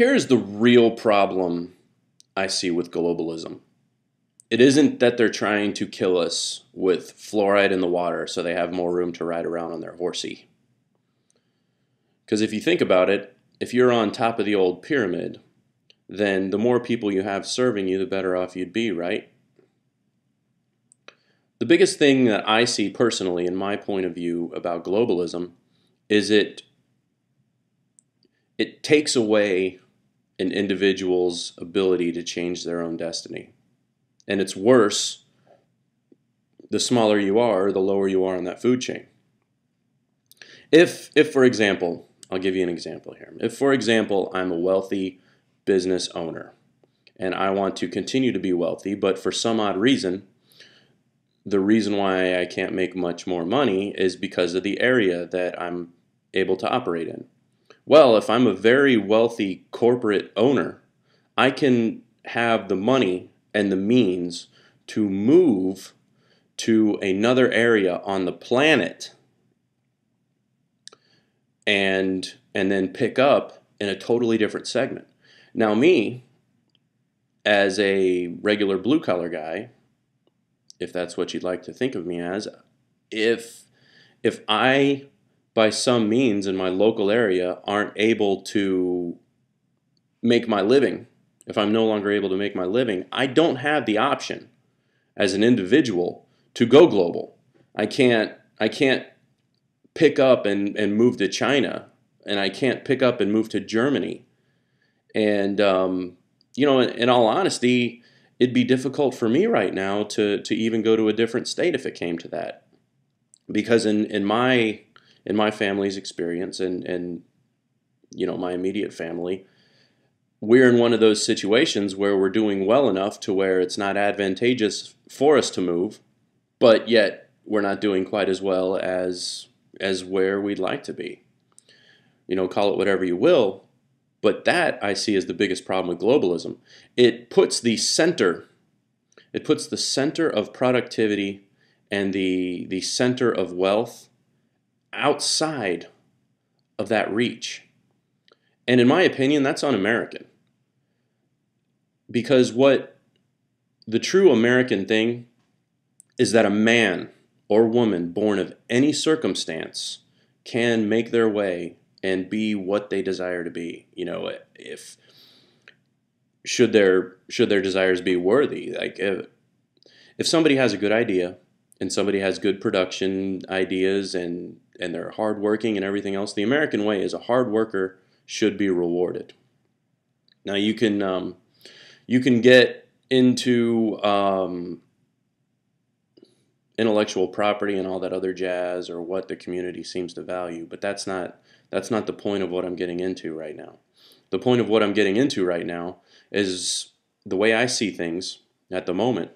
Here's the real problem I see with globalism. It isn't that they're trying to kill us with fluoride in the water so they have more room to ride around on their horsey. Because if you think about it, if you're on top of the old pyramid, then the more people you have serving you, the better off you'd be, right? The biggest thing that I see personally in my point of view about globalism is it takes away an individual's ability to change their own destiny. And it's worse the smaller you are, the lower you are on that food chain. If for example, I'll give you an example here. If, for example, I'm a wealthy business owner and I want to continue to be wealthy, but for some odd reason, the reason why I can't make much more money is because of the area that I'm able to operate in. Well, if I'm a very wealthy corporate owner, I can have the money and the means to move to another area on the planet and then pick up in a totally different segment. Now me, as a regular blue-collar guy, if that's what you'd like to think of me as, if I, by some means in my local area, aren't able to make my living, if I'm no longer able to make my living, I don't have the option as an individual to go global. I can't pick up and move to China, and I can't pick up and move to Germany. And in all honesty, it'd be difficult for me right now to even go to a different state if it came to that, because in my family's experience and my immediate family, we're in one of those situations where we're doing well enough to where it's not advantageous for us to move, but yet we're not doing quite as well as where we'd like to be. Call it whatever you will, but that I see as the biggest problem with globalism. It puts the center of productivity and the center of wealth outside of that reach. And in my opinion, that's un-American. Because what the true American thing is that a man or woman born of any circumstance can make their way and be what they desire to be. If should their desires be worthy, like if somebody has a good idea and somebody has good production ideas and they're hardworking and everything else, the American way is a hard worker should be rewarded. Now you can get into intellectual property and all that other jazz, or what the community seems to value, but that's not the point of what I'm getting into right now. The point of what I'm getting into right now is the way I see things at the moment.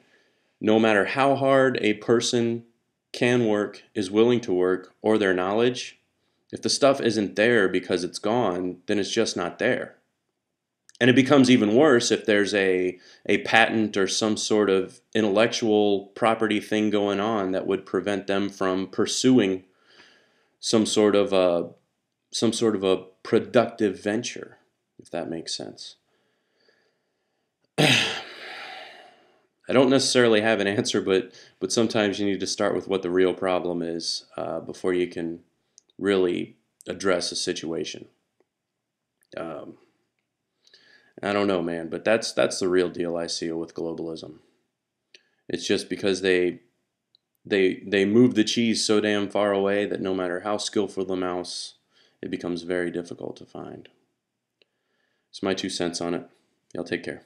No matter how hard a person can work, is willing to work, or their knowledge, if the stuff isn't there because it's gone, then it's just not there. And it becomes even worse if there's a patent or some sort of intellectual property thing going on that would prevent them from pursuing some sort of a productive venture, if that makes sense. I don't necessarily have an answer, but sometimes you need to start with what the real problem is before you can really address a situation. I don't know, man, but that's the real deal I see with globalism. It's just because they move the cheese so damn far away that no matter how skillful the mouse, it becomes very difficult to find. It's my 2 cents on it. Y'all take care.